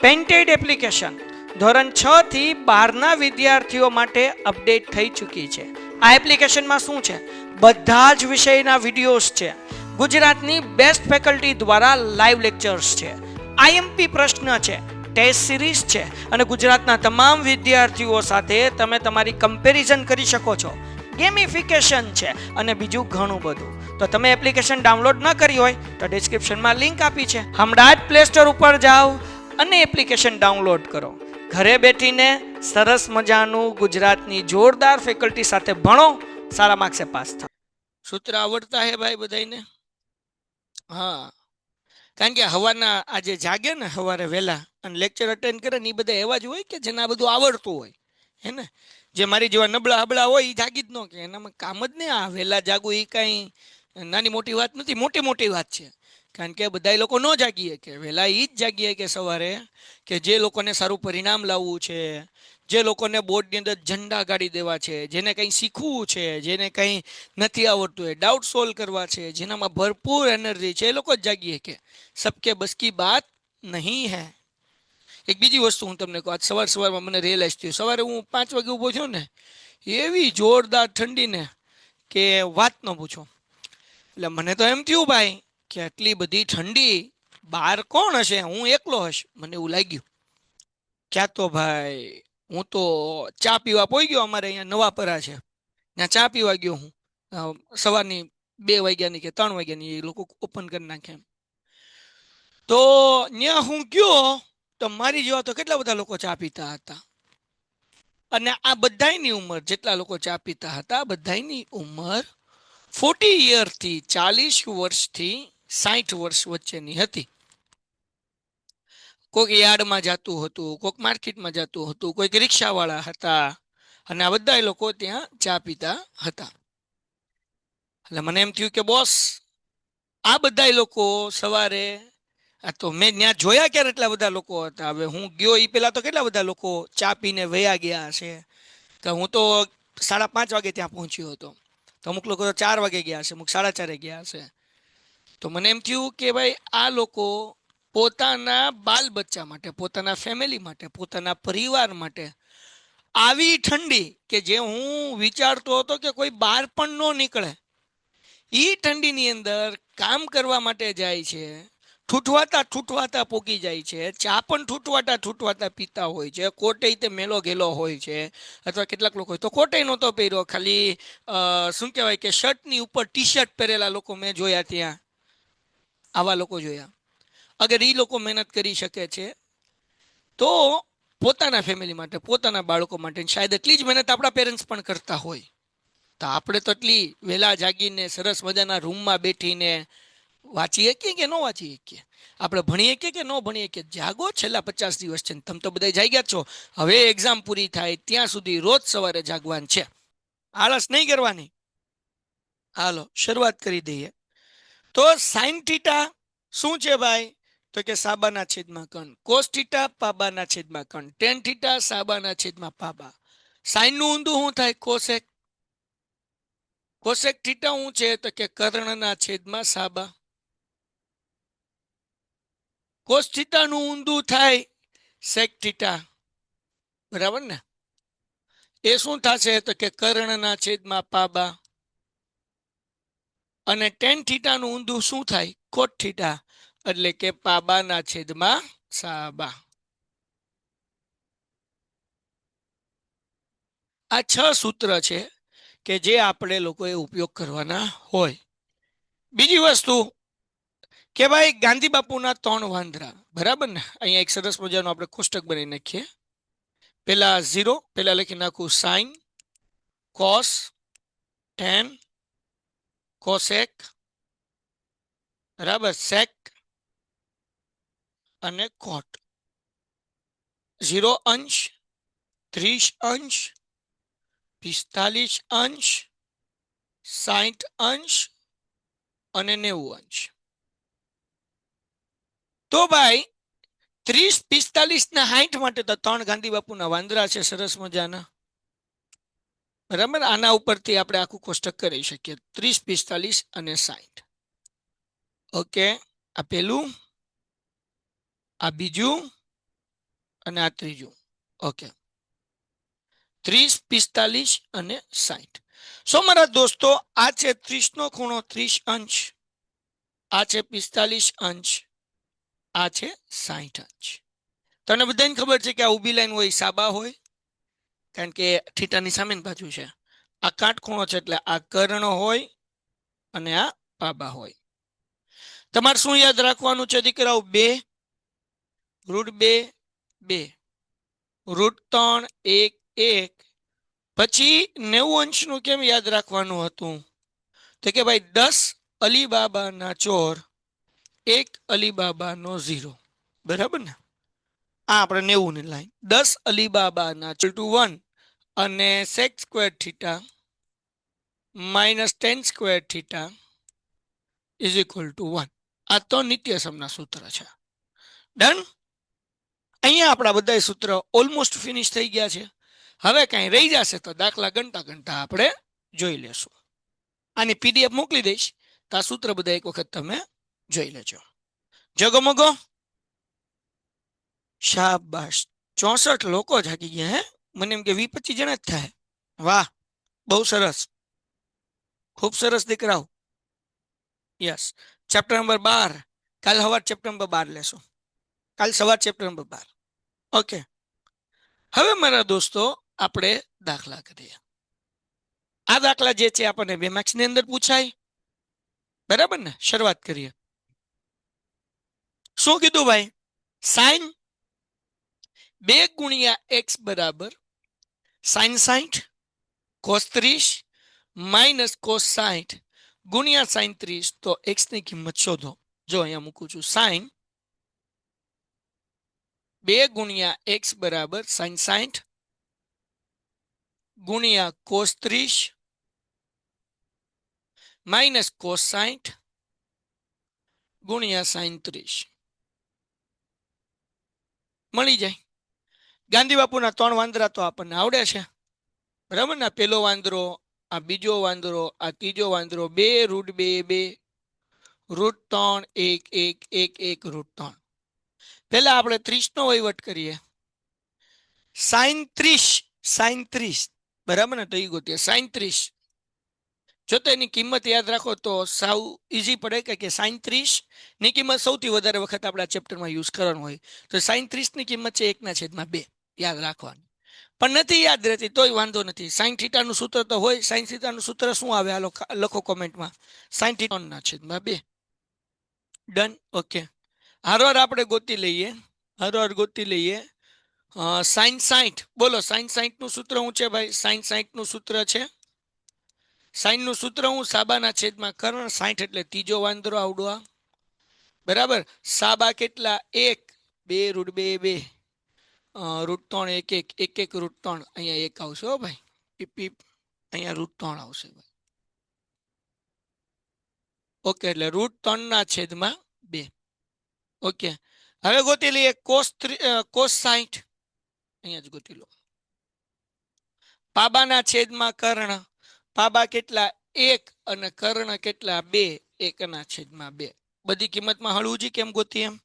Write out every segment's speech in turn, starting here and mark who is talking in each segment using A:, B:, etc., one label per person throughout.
A: Painted application ધોરણ 6 થી 12ના વિદ્યાર્થીઓ માટે અપડેટ થઈ ચૂકી છે. આ એપ્લિકેશનમાં શું છે? બધા જ વિષયના વિડીયોઝ છે. ગુજરાતની બેસ્ટ ફેકલ્ટી દ્વારા લાઈવ લેક્ચર્સ છે. આઈએમપી પ્રશ્ન છે, ટેસ્ટ સિરીઝ છે અને ગુજરાતના તમામ વિદ્યાર્થીઓ સાથે તમે તમારી કમ્પેરિઝન કરી શકો છો. ગેમિફિકેશન છે અને બીજું ઘણું બધું. તો તમે એપ્લિકેશન ડાઉનલોડ ન કરી હોય તો ડિસ્ક્રિપ્શનમાં લિંક આપી છે. હમણાં જ પ્લે સ્ટોર ઉપર જાઓ અને એપ્લિકેશન ડાઉનલોડ કરો. ઘરે બેઠીને સરસ મજાનું ગુજરાતની જોરદાર ફેકલ્ટી સાથે ભણો, સારા માર્ક્સે પાસ થાઓ. સૂત્ર આવડતા હે ભાઈ બધાને? હા, કારણ કે હવાના આજે જાગે ને સવારે વહેલા અને લેક્ચર અટેન્ડ કરે ને એ બધા એવા જ હોય કે જેને આ બધું આવડતું હોય, હે ને? જે મારી જેવા નબળા હબળા હોય એ જાગી જ ન કે એનામાં કામ જ નહીં. આ વહેલા જાગવું એ કાંઈ નાની મોટી વાત નથી, મોટી મોટી વાત છે. કારણ કે બધા લોકો ન જાગીએ કે વહેલા એ જ જાગીએ કે સવારે કે જે લોકોને સારું પરિણામ લાવવું છે, જે લોકોને બોર્ડની અંદર ઝંડા ગાડી દેવા છે, જેને કંઈ શીખવું છે, જેને કંઈ નથી આવડતું એ ડાઉટ સોલ્વ કરવા છે, જેનામાં ભરપૂર એનર્જી છે, એ લોકો જ જાગીએ કે સબકે બસ કી બાત નહીં હૈ. એક બીજી વસ્તુ હું તમને કહું, આજ સવારમાં મને રિયલાઇઝ થયું. સવારે હું 5 વાગે ઊભો છું ને, એવી જોરદાર ઠંડી ને કે વાત ન પૂછો. એટલે મને તો એમ થયું ભાઈ કે આટલી બધી ઠંડી બહાર કોણ હશે? હું એકલો હશ, મને એવું લાગ્યું. ક્યાં તો ભાઈ હું તો ચા પીવા પોઈ ગયો. અમારે અહીંયા નવાપરા છે, ત્યાં ચા પીવા ગયો હું. સવારની 2 વાગ્યાની કે 3 વાગ્યાની એ લોકો ઓપન કરી નાખે એમ. તો ત્યાં હું ગયો તો મારી જેવા તો કેટલા બધા લોકો ચા પીતા હતા. અને આ બધાની ઉંમર, જેટલા લોકો ચા પીતા હતા, બધાની ઉંમર 40 યરથી 40 વર્ષથી 60 વર્ષ વચ્ચેની હતી. કોઈક યાર્ડમાં જતું હતું, કોઈક માર્કેટમાં જતું હતું, કોઈક રિક્ષાવાળા હતા અને આ બધા લોકો ત્યાં ચા પીતા હતા. એટલે મને એમ થયું કે બોસ, આ બધા લોકો સવારે આ તો મેં ત્યાં જોયા ક્યારે એટલા બધા લોકો હતા. હવે હું ગયો એ પહેલાં તો કેટલા બધા લોકો ચા પીને વયા ગયા હશે. તો હું તો 5:30 વાગે ત્યાં પહોંચ્યો હતો. તો અમુક લોકો તો 4 વાગે ગયા હશે, અમુક 4:30 ગયા હશે. તો મને એમ થયું કે ભાઈ આ લોકો પોતાના બાલ બચ્ચા માટે, પોતાના ફેમિલી માટે, પોતાના પરિવાર માટે આવી ઠંડી કે જે હું વિચારતો હતો કે કોઈ બહાર પણ ન નીકળે, એ ઠંડીની અંદર કામ કરવા માટે જાય છે. ઠૂઠવાતા પોગી જાય છે. ચા પણ ઠૂઠવાતા પીતા હોય છે. કોટે તે મેલો ગેલો હોય છે. અથવા કેટલાક લોકો તો કોટે નહોતો પહેર્યો, ખાલી શું કહેવાય કે શર્ટની ઉપર ટી શર્ટ પહેરેલા લોકો મેં જોયા. ત્યાં આવા લોકો જોયા. અગર એ લોકો મહેનત કરી શકે છે તો પોતાના ફેમિલી માટે, પોતાના બાળકો માટે શાયદ એટલી જ મહેનત આપણા પેરેન્ટ્સ પણ કરતા હોય. તો આપણે તો એટલી વહેલા જાગીને સરસ મજાના રૂમમાં બેઠીને વાંચીએ કે ન વાંચીએ કે આપણે ભણીએ કે ન ભણીએ કે જાગો. છેલ્લા 50 દિવસ છે, તમે તો બધા જાગ્યા જ છો. હવે એક્ઝામ પૂરી થાય ત્યાં સુધી રોજ સવારે જાગવાનું છે, આળસ નહીં કરવાની. હાલો શરૂઆત કરી દઈએ. તો સાઇન થીટા શું છે ભાઈ? તો કે સાબાના છેદમાં કણ. કોસ થીટા પાબાના છેદમાં કણ. ટેન થીટા સાબાના છેદમાં પાબા. સાઇનનું ઊંધું શું થાય? કોસેક. કોસેક થીટા શું છે? તો કે કર્ણના છેદમાં સાબા. કોસ થીટાનું ઊંધું થાય સેક થીટા, બરાબર ને? એ શું થશે? તો કે કર્ણના છેદમાં પાબા. અને ટેન થીટાનું ઊંધું શું થાય? કોટ થીટા, એટલે કે પાબાના છેદમાં સાબા. આ 6 સૂત્ર છે કે જે આપણે લોકોએ ઉપયોગ કરવાના હોય. બીજી વસ્તુ કે ભાઈ ગાંધી બાપુના 3 વાંદરા, બરાબર ને? અહીંયા એક સરસ મજાનું આપણે કોષ્ટક બનાવી નાખીએ. પેલા 0, પેલા લખી નાખું સાઇન, કોસ, ટેન, કોસેક, બરાબર, સેક અને કોટ. 0 અંશ, 30 અંશ, 45 અંશ, 60 અંશ અને 90 અંશ. તો ભાઈ 30, 45 ને 60 માટે તો 3 ગાંધી બાપુના વાંદરા છે સરસ મજાના, બરાબર? આના ઉપરથી આપણે આખું કોષ્ટક કરી શકીએ. 30, 45 અને 60. ઓકે, આ પેલું, આ બીજું અને આ ત્રીજું. ઓકે, 30, 45 અને 60. સો મારા દોસ્તો, આ છે 30 નો ખૂણો 30 અંશ, આ છે 45 અંશ, આ છે 60 અંશ. તને બધાને ખબર છે કે આ ઊભી લાઈન હોય સાબા હોય, કારણ કે થીટાની સામેની બાજુ છે. આ કાટખૂણો છે એટલે આ કર્ણ હોય અને આ પાબા હોય. તમારે શું યાદ રાખવાનું છે દીકરાઓ? 2 √2 2 √3 1 1. પછી 90 અંશનું કેમ યાદ રાખવાનું હતું? તો કે ભાઈ 10 અલીબાબાના ચોર 1 અલીબાબાનો 0. બરાબર ને? આ આપણે 90 ની લાઈન. 10 અલીબાબાના 1 અને sec square theta minus tan square theta is equal two 1. આ તો નિત્યસમના સૂત્ર છે. ડન. અહીંયા આપણા બધા સૂત્ર ઓલમોસ્ટ ફિનિશ થઈ ગયા છે. હવે કાંઈ રહી જશે તો દાખલા ગણતા ગણતા આપણે જોઈ લેશું. આની પીડીએફ મોકલી દઈશ તો આ સૂત્ર બધા એક વખત તમે જોઈ લેજો. જગમગો. શાબાશ, 64 લોકો જાગી ગયા. હે, મને એમ કે 20-25 જણા જ થાય. વાહ, બહુ સરસ, ખૂબ સરસ દીકરાઓ. યસ. ચેપ્ટર નંબર 12 કાલ સવાર ચેપ્ટર નંબર 12 લેશું. કાલ સવાર ચેપ્ટર નંબર 12. ઓકે, હવે મારા દોસ્તો આપણે દાખલા કરીએ. આ દાખલા જે છે આપણને 2 માર્ક્સ ની અંદર પૂછાય. બરાબર ને? શરૂઆત કરીએ. શું કીધું ભાઈ? સાઈન 2 ગુણ્યા x બરાબર સાઈન 60 કોસ 30 માઇનસ કોસ 60 ગુણ્યા સાઈન 30. તો x ની કિંમત શોધો. જો અહીંયા મૂકું છું. સાઈન 2 ગુણ્યા x બરાબર સાઈન 60 ગુણ્યા કોસ 30 માઇનસ કોસ 60 ગુણ્યા સાઈન 30 મળી જાય. ગાંધી બાપુના 3 વાંદરા તો આપણને આવડે છે. બરાબર ને? પેલો વાંદરો, આ બીજો વાંદરો, આ ત્રીજો વાંદરો, 2 √2 2 √3 1 1 1 1 √3. પહેલા આપણે 30 નો વહીવટ કરીએ. સાઈન 30 બરાબર ને? તો એ ગોતીએ સાઈન 30. જો તો એની કિંમત યાદ રાખો તો સાવ ઈઝી પડે કે સાઈન 30 ની કિંમત સૌથી વધારે વખત આપણે આ ચેપ્ટરમાં યુઝ કરવાનું હોય. તો સાઈન 30 ની કિંમત છે 1/2 યાદ રાખવાની. પણ નથી યાદ રહેતી તોય વાંધો નથી. સાઈન થીટાનું સૂત્ર તો હોય. સાઈન થીટાનું સૂત્ર શું આવે? હાલો લખો કોમેન્ટમાં. Sine theta 1/2. ડન. ઓકે, હારવાર આપણે ગોતી લઈએ. સાઈન 60. બોલો, સાઈન 60 નું સૂત્ર શું છે ભાઈ? સાઈન 60 નું સૂત્ર છે, સાઈન નું સૂત્ર હું સાબાના છેદમાં કર્ણ. 60 એટલે ત્રીજો વાંદરો આવડો આ. બરાબર. સાબા કેટલા? 1 2 √2 2 √3 1 1 1 1 √3. અહીંયા 1 આવશે હો ભાઈ. પીપ અહીંયા √3 આવશે ભાઈ. ઓકે, એટલે √3/2. ઓકે, હવે ગોતી લઈએ કોસ 60. અહીંયા જ ગોતી લો. પાબાના છેદમાં કર્ણ. પાબા કેટલા? 1 અને કર્ણ કેટલા? 2. 1/2. બધી કિંમતમાં હળવું કેમ ગોતી એમ?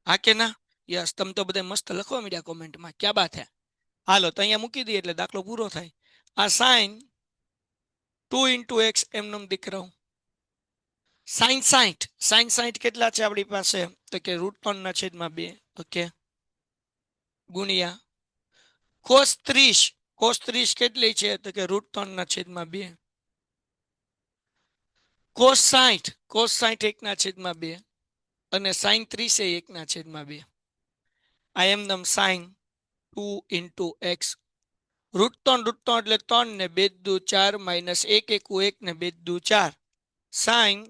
A: હા કે ના? યસ. તમે તો બધા મસ્ત લખવા માંડ્યા કોમેન્ટમાં. ક્યાં બાત હે. હાલો તો અહીંયા મૂકી દઈએ એટલે દાખલો પૂરો થાય. આ સાઈન 2 × x એમનું દીકરો. સાઈન 60 કેટલા છે આપણી પાસે? તો કે √3/2. ઓકે, ગુણ્યા કોસ 30 કેટલી છે? તો કે √3/2. કોસ 60 1/2 અને સાઈન 30 એ 1/2. આ એમનેમ સાઈન 2 × x. √3 એટલે 3 ને 2 × 4 માઇનસ 1 1 1 ને 2 × 4. Sine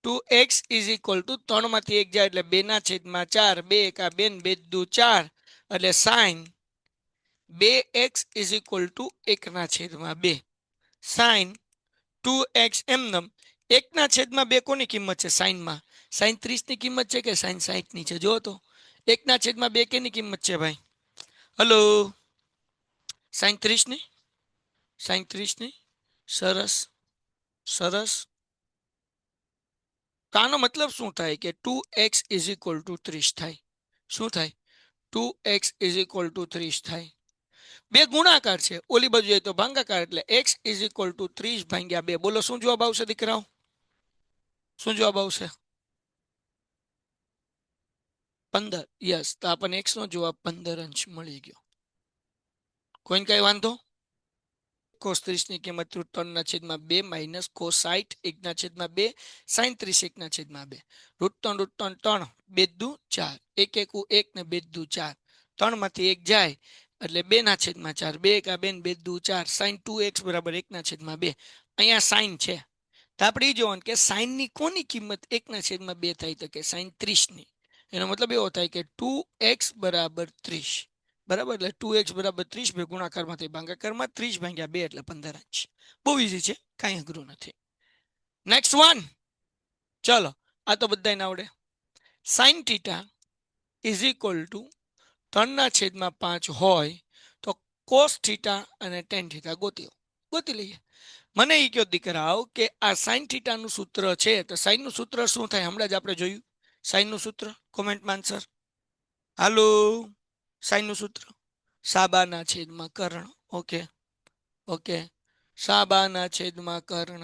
A: 2x is equal two 3 માંથી 1 જાય એટલે 2/4. 2 1 2 ને 2 × 4 એટલે sine 2x is equal to 1/2. Sine 2x એમનેમ 1/2 કોની કિંમત છે સાઈનમાં? સાઈન 30 ની કિંમત છે કે સાઈન 60 ની છે? જો તો 1/2 કેની કિંમત છે ભાઈ? હલો, સાઈન 30 ની. સાઈન 30 ની. સરસ સરસ. તો આનો મતલબ શું થાય? કે 2x ઇઝ ઇક્વલ ટુ 30 થાય. શું થાય? 2x ઇઝ ઇક્વલ ટુ 30 થાય. બે ગુણાકાર છે, ઓલી બાજુ જાય તો ભાગાકાર, એટલે x ઇઝ ઇક્વલ ટુ 30 ભાગ્યા 2. બોલો શું જવાબ આવશે દીકરાઓ? શું જવાબ આવશે? 15. યસ, તો આપણને x નો જવાબ 15 અંશ મળી ગયો. કોઈને કઈ વાંધો? cos 30 ની કિંમત √3/2 માઇનસ cos 60 1/2 sin 30 1/2. √3 3 2 દુ 4, 1 1 1 ને 2 દુ 4, 3 માંથી 1 જાય એટલે 2/4, 2 1 2 2 દુ 4, sin 2x બરાબર 1/2. અહીંયા sin છે તો આપણે એ જોવાનું કે sin ની કોની કિંમત 1/2 થાય, તો કે sin 30 ની. એનો મતલબ એવો થાય કે 2x બરાબર 30. બરાબર, એટલે 2x બરાબર 30, બે ગુણાકારમાંથી ભાગાકારમાં 30 ભાગ્યા 2 એટલે 15 અંશ. બહુ ઈઝી છે, કાંઈ અઘરું નથી. નેક્સ્ટ વન, ચલો આ તો બધાને આવડે. sin theta is equal two 3/5 હોય તો cos થીટા અને tan થીટા ગોતી લઈએ. મને એ કયો દીકરાઓ કે આ sin થીટાનું સૂત્ર છે, તો sin નું સૂત્ર શું થાય? હમણાં જ આપણે જોયું sin નું સૂત્ર. કોમેન્ટમાં આન્સર. હાલો, sin નું સૂત્ર સાબાના છેદમાં કર્ણ. ઓકે ઓકે, સાબાના છેદમાં કર્ણ.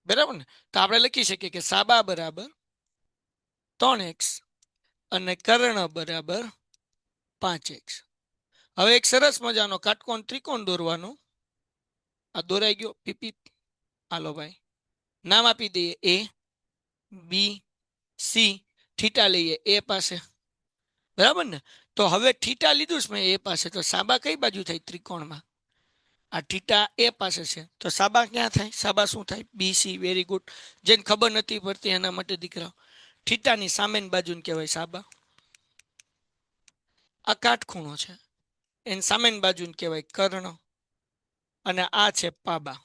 A: બરાબર ને? તો આપણે લખી શકીએ કે સાબા બરાબર 3x અને કર્ણ બરાબર 5x. હવે એક સરસ મજાનો કાટકોણ ત્રિકોણ દોરવાનો. આ દોરાઈ ગયો. પીપી. હાલો ભાઈ, નામ આપી દઈએ એ બી સી. થીટા લઈએ એ પાસે. બરાબર ને? તો હવે થીટા લીધું છે મેં એ પાસે, તો સાબા કઈ બાજુ થાય ત્રિકોણમાં? આ થીટા એ પાસે છે, તો સાબા ક્યાં થાય? સાબા શું થાય? બીસી. Very good. જેને ખબર નથી પડતી એના માટે દીકરાઓ, થીટાની સામેની બાજુને કહેવાય સાબા. આ કાટખૂણો છે, એની સામેની બાજુને કહેવાય કર્ણ, અને આ છે પાબા.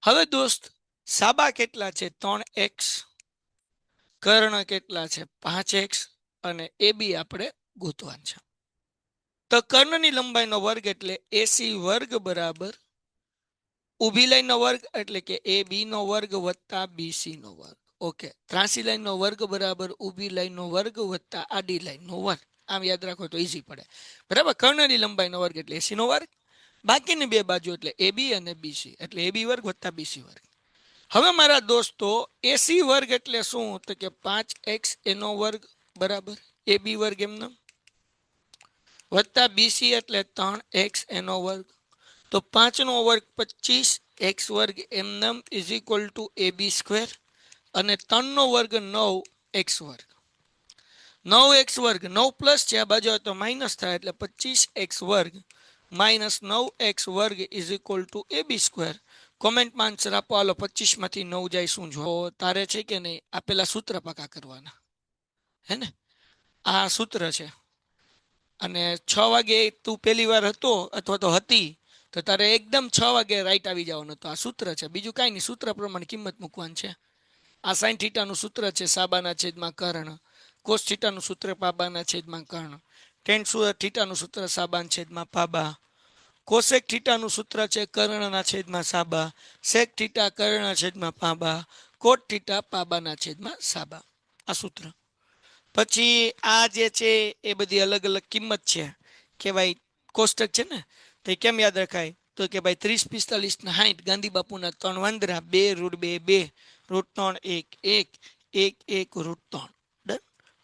A: હવે દોસ્ત, સાબા કેટલા છે? 3x. કર્ણ કેટલા છે? 5x. અને એ બી આપણે ગોતવાનું છે. તો કર્ણની લંબાઈનો વર્ગ એટલે એસી વર્ગ બરાબર ઊભી લાઈનનો વર્ગ એટલે કે એ બી નો વર્ગ વત્તા બીસી નો વર્ગ. ઓકે, ત્રાસી લાઈનનો વર્ગ બરાબર ઊભી લાઈનનો વર્ગ વત્તા આડી લાઈનનો વર્ગ. આમ યાદ રાખો તો ઈઝી પડે. બરાબર, કર્ણની લંબાઈનો વર્ગ એટલે એસી નો વર્ગ, બાકીની બે બાજુ એટલે એ બી અને બીસી એટલે એ બી વર્ગ વત્તા બીસી વર્ગ. હવે મારા દોસ્તો, એસી વર્ગ એટલે શું? તો કે 5x એનો વર્ગ બરાબર એ બી વર્ગ એમનો વત્તા બીસી એટલે 3x એનો વર્ગ. તો 5 નો વર્ગ 25, x વર્ગ એમનમ is equal to A B square, અને 3 નો વર્ગ 9x વર્ગ. 9x વર્ગ 9 પ્લસ છે, આ બાજુ તો માઇનસ થાય એટલે 25x વર્ગ માઇનસ 9x વર્ગ is equal to A B square. કોમેન્ટમાં આન્સર આપો. હાલો, 25 માંથી 9 જાય શું? જો તારે છે કે નહીં, આ પેલા સૂત્ર પાકા કરવાના હે ને. આ સૂત્ર છે, અને 6 વાગે તું પહેલી વાર હતો અથવા તો હતી, તો તારે એકદમ 6 વાગે રાઈટ આવી જવાનું. તો આ સૂત્ર છે, બીજું કાંઈ નહીં. સૂત્ર પ્રમાણે કિંમત મૂકવાની છે. આ સાઇન થીટાનું સૂત્ર છે સાબાના છેદમાં કર્ણ. કોસ થીટાનું સૂત્ર પાબાના છેદમાં કર્ણ. ટેન થીટાનું સૂત્ર સાબાના છેદમાં પાબા. કોસેક થીટાનું સૂત્ર છે કર્ણના છેદમાં સાબા. સેક થીટા કર્ણના છેદમાં પાબા. કોટ થીટા પાબાના છેદમાં સાબા. આ સૂત્ર. પછી આ જે છે એ બધી અલગ અલગ કિંમત છે કે ભાઈ કોષ્ટક છે ને, તો કેમ યાદ રખાય? તો કે ભાઈ 30 45 ને 60 ગાંધી બાપુના 3 વાંદરા 2 √2 2 √3 1 1 1 1 √3. ડન.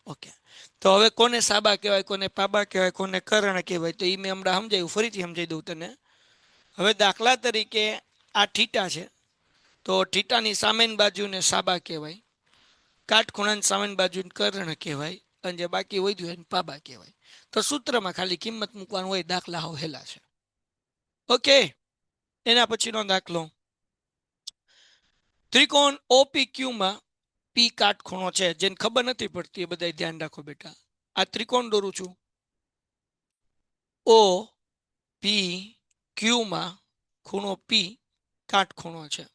A: ઓકે, તો હવે કોને સાબા કહેવાય, કોને પાબા કહેવાય, કોને કર્ણ કહેવાય, તો એ મેં હમણાં સમજાયું, ફરીથી સમજાવી દઉં તને. હવે દાખલા તરીકે આ થીટા છે, તો થીટાની સામેની બાજુને સાબા કહેવાય, કાટખૂણાની સામેની બાજુને કર્ણ કહેવાય, અને જે બાકી વધ્યું એને પાબા કહેવાય. તો સૂત્રમાં ખાલી કિંમત મૂકવાનું હોય. દાખલા હાવ હેલા છે. ઓકે, એના પછીનો દાખલો. ત્રિકોણ OPQ માં પી કાટખૂણો છે. જેને ખબર નથી પડતી એ બધા ધ્યાન રાખો બેટા. આ ત્રિકોણ દોરું છું. ઓ પી ક્યુ માં ખૂણો પી કાટખૂણો છે.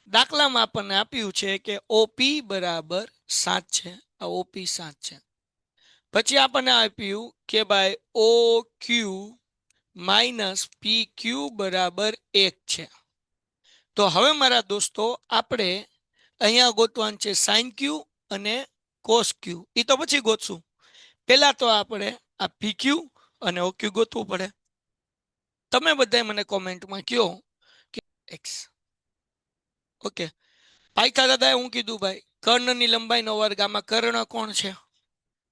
A: દાખલામાં આપણને આપ્યું છે કે ઓપી બરાબર 7 છે. આ ઓપી 7 છે. પછી આપણને આપ્યું કે ભાઈ ઓ ક્યુ માઇનસ પી ક્યુ બરાબર 1 છે. તો હવે મારા દોસ્તો, આપણે અહીંયા ગોતવાનું છે સાઇન ક્યુ અને કોસ ક્યુ. એ તો પછી ગોતશું. પહેલા તો આપણે આ પીક્યુ અને ઓક્યુ ગોતવું પડે. તમે બધા મને કોમેન્ટમાં કહો કે એક્સ. ઓકે, પાયથા દાદાએ હું કીધું ભાઈ, કર્ણની લંબાઈનો વર્ગ. આમાં કર્ણ કોણ છે?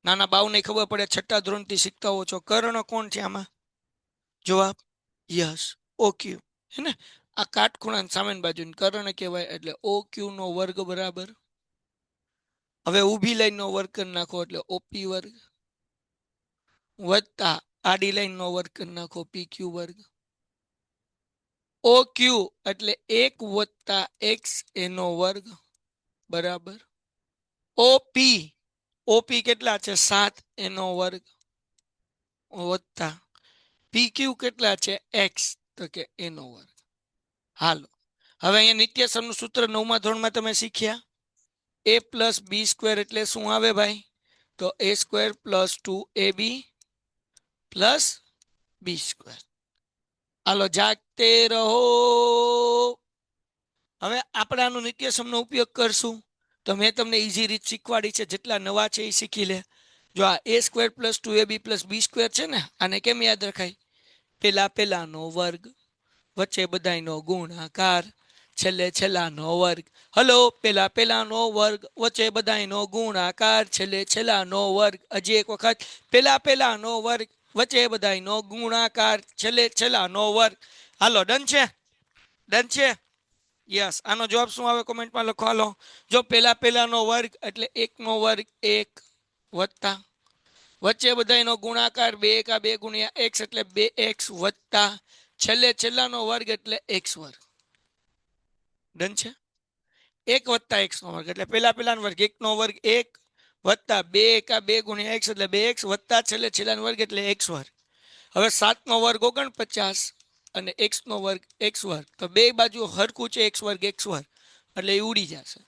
A: નાના બાવને ખબર પડે, છઠ્ઠા ધોરણથી શીખતા હો છો. કર્ણ કોણ છે આમાં? જવાબ યસ, ઓક્યુ. હે ને? આ કાટખૂણા સામેની બાજુ કર્ણ કહેવાય. એટલે ઓ ક્યુ નો વર્ગ બરાબર. હવે ઊભી લાઈન નો વર્ગ કરી નાખો એટલે ઓપી વર્ગ વત્તા આડી લાઈન નો વર્ગ કરી નાખો પી ક્યુ વર્ગ. ઓ ક્યુ એટલે 1 વત્તા એક્સ એનો વર્ગ બરાબર ઓપી. ઓપી કેટલા છે? 7 એનો વર્ગ વત્તા પી ક્યુ કેટલા છે? એક્સ તો કે એનો વર્ગ. હાલો, હવે અહીંયા નિત્યસમનું સૂત્ર 9મા ધોરણમાં તમે શીખ્યા. a પ્લસ બી સ્ક્વેર એટલે શું આવે ભાઈ? તો a square plus 2ab plus B square. હાલો, જાગતે રહો. હવે આપણે આનો નિત્યસમનો ઉપયોગ કરશું. તો મેં તમને ઈઝી રીત શીખવાડી છે. જેટલા નવા છે એ શીખી લે. જો આ a square plus 2ab plus B square છે ને, આને કેમ યાદ રખાય? પેલાનો વર્ગ વચ્ચે બધાયનો ગુણાકાર છેલ્લે છેલ્લાનો વર્ગ. હલો, પેલાનો વર્ગ વચ્ચે બધાયનો ગુણાકાર છેલ્લે છેલ્લાનો વર્ગ. હજી એક વખત, પેલાનો વર્ગ વચ્ચે બધાયનો ગુણાકાર છેલ્લે છેલ્લાનો વર્ગ. હાલો, ડન છે? ડન છે? યસ. આનો જવાબ શું આવે કોમેન્ટમાં લખો. હાલો, જો પેલાનો વર્ગ એટલે 1 નો વર્ગ 1 વત્તા વચ્ચે બધાયનો ગુણાકાર 2 એકા 2 ગુણ્યા x એટલે 2x વત્તા છેલ્લે છેલ્લાનો વર્ગ એટલે x વર્ગ. ડન છે? 1 વત્તા x નો વર્ગ એટલે પેલાનો વર્ગ 1 નો વર્ગ 1 વત્તા 2 એકા 2 ગુણ્યા x એટલે 2x વત્તા છેલ્લે છેલ્લાનો વર્ગ એટલે x વર્ગ. હવે 7 નો વર્ગ 49 અને x નો વર્ગ x વર્ગ. તો બે બાજુ હરખું છે, x વર્ગ એટલે એ ઉડી જશે.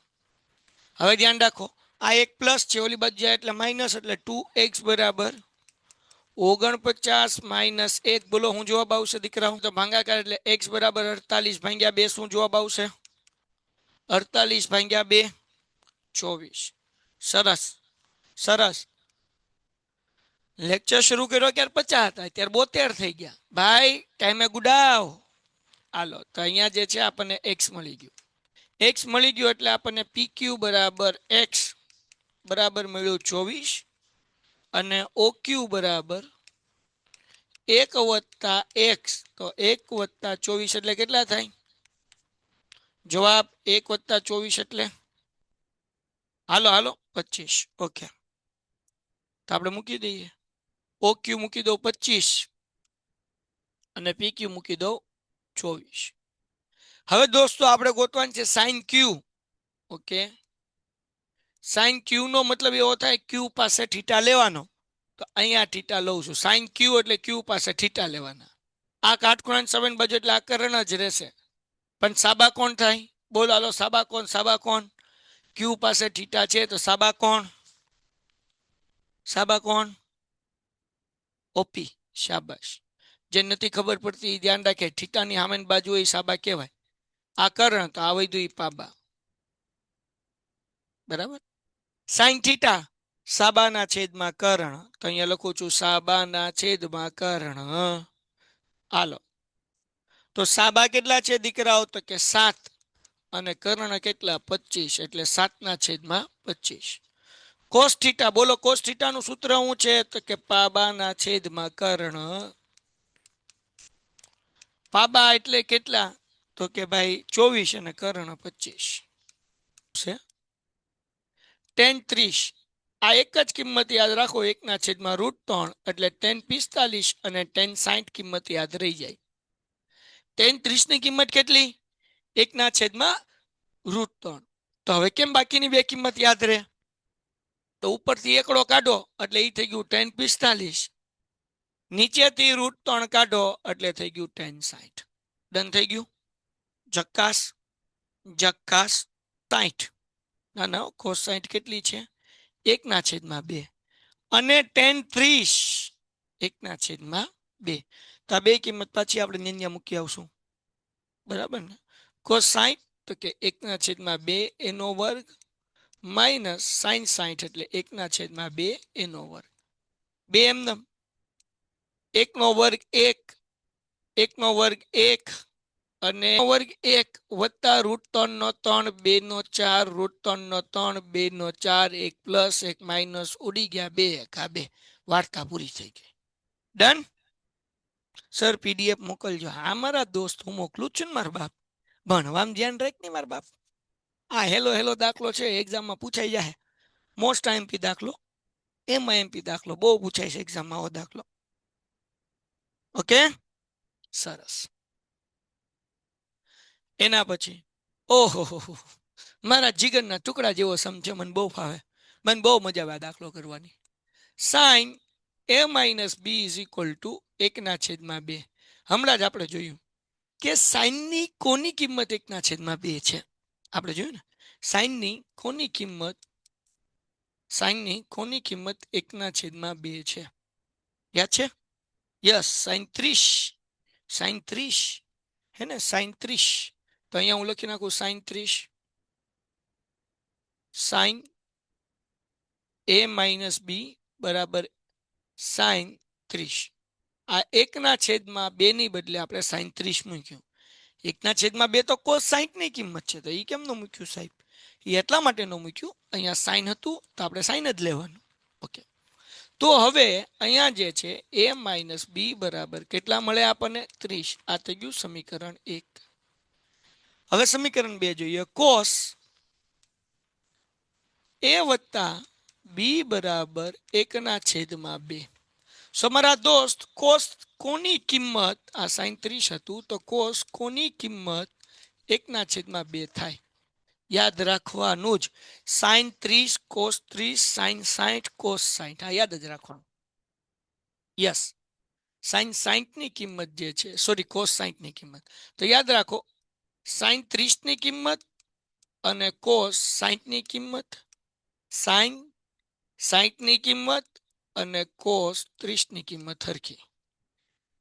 A: હવે ધ્યાન રાખો, આ એક પ્લસ છે, ઓલી બાજુ જાય એટલે માઇનસ એટલે 2x બરાબર 49 માઇનસ 1. બોલો હું જવાબ આવશે દીકરાઓ? તો ભાગાકાર એટલે x બરાબર 48 ભાગ્યા 2. શું જવાબ આવશે? 48 ભાગ્યા 2 24. સરસ સરસ. લેક્ચર શરૂ કર્યો ત્યારે 50 હતા, ત્યારે 72 થઈ ગયા ભાઈ. ટાઈમે ગુડાવ. હાલો, તો અહીંયા જે છે આપણને x મળી ગયું. x મળી ગયું એટલે આપણને pq બરાબર x બરાબર મળ્યું 24 અને oq બરાબર 1 વત્તા x. તો 1 વત્તા 24 એટલે કેટલા થાય? જવાબ 1 વત્તા 24 એટલે હાલો 25. ઓકે, તો આપણે મૂકી દઈએ. OQ મૂકી દો 25 અને PQ મૂકી દો 24. હવે દોસ્તો આપણે ગોતવાનું છે સાઇન ક્યુ. ઓકે, સાઇન ક્યુ નો મતલબ એવો થાય ક્યુ પાસે થીટા લેવાનો. તો અહીંયા થીટા લઉં છું. સાઇન ક્યુ એટલે ક્યુ પાસે થીટા લેવાના. આ કાટખૂણાની સામેની બાજુ એટલે આ કર્ણ જ રહેશે. પણ સાબા કોણ થાય? બોલો હાલો, સાબા કોણ? ક્યુ પાસે થીટા છે તો સાબા કોણ? ઓપી. શાબાશ. જે નથી ખબર પડતી એ ધ્યાન રાખે. થીટાની સામેની બાજુ એ સાબા કહેવાય. આ કર્ણ તો આ વૈધું એ પાબા. બરાબર. સાઈન થીટા સાબાના છેદમાં કર્ણ. તો અહીંયા લખું છું સાબાના છેદમાં કર્ણ. હાલો, તો સાબા કેટલા છે દીકરાઓ? તો કે 7 અને કર્ણ કેટલા? 25 એટલે 7 ના છેદમાં 25. કોસ થીટા, બોલો કોસ થીટા નું સૂત્ર શું છે? તો કે પાબાના છેદમાં કર્ણ. પાબા એટલે કેટલા? તો કે ભાઈ 24 અને કર્ણ 25 છે. tan 30 આ એક જ કિંમત યાદ રાખો, 1 ના છેદમાં √3 એટલે tan 45 અને tan 60 કિંમત યાદ રહી જાય. tan 30 ની કિંમત કેટલી? 1 ના છેદમાં √3. તો હવે કેમ બાકીની બે કિંમત યાદ રહે? તો ઉપરથી એકડો કાઢો એટલે એ થઈ ગયું tan 45, નીચેથી √3 કાઢો એટલે થઈ ગયું tan 60. ડન થઈ ગયું. જક્કાસ 60. ના cos 60 કેટલી છે? 1 ના છેદમાં 2 અને tan 30 1 ના છેદમાં 2. તો આ બે કિંમત પાછી આપણે નિર્ણય મૂકી આવશું. બરાબર ને? cos 60 તો કે 1 ના છેદમાં 2 એનો વર્ગ માઇનસ સાઈન 60 એટલે 1/2 એનો વર્ગ. 2 એમને 1/2 1, 1/2 1 અને વર્ગ 1 વત્તા √3/3 2/4 √3/3 2/4 1 પ્લસ 1 માઇનસ ઉડી ગયા 2 1 2 વાર્તા પૂરી થઈ ગઈ. ડન. સર પીડીએફ મોકલજો. હા મારા દોસ્ત હું મોકલું જ છું ને મારા બાપ. ભણવામાં ધ્યાન રાખ ને મારા બાપ. આ હેલો હેલો દાખલો છે એક્ઝામમાં પૂછાઈ જાય. મોસ્ટ આઈએમપી દાખલો, એમાં એમપી દાખલો બહુ પૂછાય છે એક્ઝામમાં આવો દાખલો. ઓકે સરસ. એના પછી ઓહો મારા જીગરના ટુકડા જેવો સમજે, મને બહુ ફાવે, મને બહુ મજા આવે આ દાખલો કરવાની. Sine a minus B is equal to 1/2. હમણાં જ આપણે જોયું કે સાઈનની કોની કિંમત 1/2 છે. આપણે જોયું ને સાઈનની કોની કિંમત 1/2 છે. યાદ છે? Yes, sine 30. સાઈન 30 હે ને, સાઈન 30. તો અહીંયા હું લખી નાખું સાઈન 30. સાઈન a માઇનસ બી બરાબર સાઈન 30. આ 1/2 ની બદલે આપણે સાઈન 30 મૂક્યું. 1/2 તો કોસ 60 ની કિંમત છે, તો એ કેમ ન મૂક્યું સાહેબ? એ એટલા માટે ન મૂક્યું, અહીંયા સાઈન હતું તો આપણે સાઈન જ લેવાનું. ઓકે, તો હવે અહીંયા જે છે a માઇનસ બી બરાબર કેટલા મળે આપણને? 30. આ થઈ ગયું સમીકરણ 1. હવે સમીકરણ 2 જોઈએ. કોસ a વત્તા બી બરાબર 1/2. સો મારા દોસ્ત કોસ કોની કિંમત, આ સાઈન 30 હતું તો કોસ કોની કિંમત 1/2 થાય? યાદ રાખવાનું જ, સાઈન 30 કોસ 30 સાઈન 60 કોસ 60. આ યાદ જ રાખવાનું. યસ, સાઈન 60 ની કિંમત જે છે, સોરી કોસ 60 ની કિંમત, તો યાદ રાખો સાઈન 30 ની કિંમત અને કોસ 60 ની કિંમત, સાઈન 60 ની કિંમત અને કોસ 30 ની કિંમત સરખી.